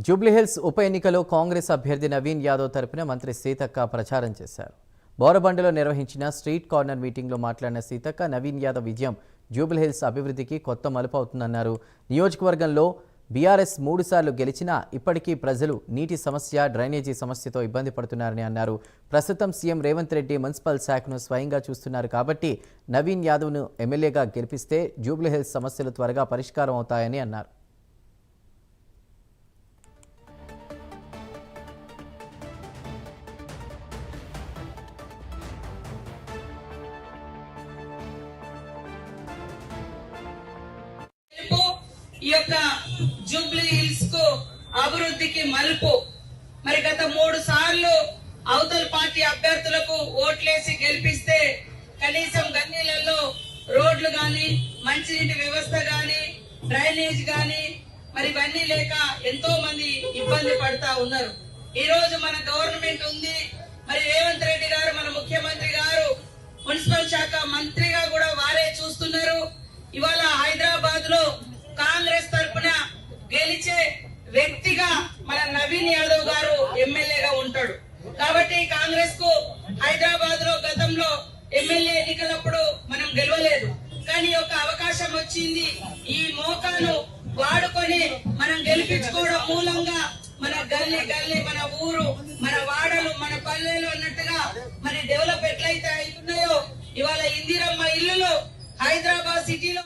జూబ్లీహిల్స్ ఉప ఎన్నికలో కాంగ్రెస్ అభ్యర్థి నవీన్ యాదవ్ తరపున మంత్రి సీతక్క ప్రచారం చేశారు. బోరబండలో నిర్వహించిన స్ట్రీట్ కార్నర్ మీటింగ్లో మాట్లాడిన సీతక్క నవీన్ యాదవ్ విజయం జూబ్లీహిల్స్ అభివృద్ధికి కొత్త మలుపు అవుతుందన్నారు. నియోజకవర్గంలో బీఆర్ఎస్ 3 సార్లు గెలిచినా ఇప్పటికీ ప్రజలు నీటి సమస్య, డ్రైనేజీ సమస్యతో ఇబ్బంది పడుతున్నారని అన్నారు. ప్రస్తుతం సీఎం రేవంత్ రెడ్డి మున్సిపల్ శాఖను స్వయంగా చూస్తున్నారు కాబట్టి నవీన్ యాదవ్ను ఎమ్మెల్యేగా గెలిపిస్తే జూబ్లీహిల్స్ సమస్యలు త్వరగా పరిష్కారం అవుతాయని అన్నారు. ఈ యొక్క జూబ్లీ హిల్స్ కు అభివృద్ధికి మలుపు. మరి గత 3 సార్లు అవతల పార్టీ అభ్యర్థులకు ఓట్లేసి గెలిపిస్తే కనీసం గన్నీలలో రోడ్లు గాని, మంచినీటి వ్యవస్థ గాని, డ్రైనేజ్ గాని మరి ఇవన్నీ లేక ఎంతో మంది ఇబ్బంది పడతా ఉన్నారు. ఈ రోజు మన గవర్నమెంట్ ఉంది, మరి రేవంత్ రెడ్డి గారు మన ముఖ్యమంత్రి గారు మున్సిపల్ శాఖ మంత్రిగా కూడా వారే చూస్తున్నారు. ఇవాళ హైదరాబాద్ లో కాంగ్రెస్ తరఫున గెలిచే వ్యక్తిగా మన నవీన్ యాదవ్ గారు ఎమ్మెల్యేగా ఉంటాడు. కాబట్టి కాంగ్రెస్ కు హైదరాబాద్ లో గతంలో ఎమ్మెల్యే ఎన్నికలప్పుడు మనం గెలవలేదు, కానీ ఒక అవకాశం వచ్చింది. ఈ మోకాను వాడుకొని మనం గెలిపించుకోవడం మూలంగా మన గల్లీ గల్లీ, మన ఊరు, మన వాడలు, మన పల్లెలు అన్నట్టుగా మరి డెవలప్ ఎట్లయితే అవుతున్నాయో ఇవాళ ఇందిరమ్మ ఇల్లులు హైదరాబాద్ సిటీలో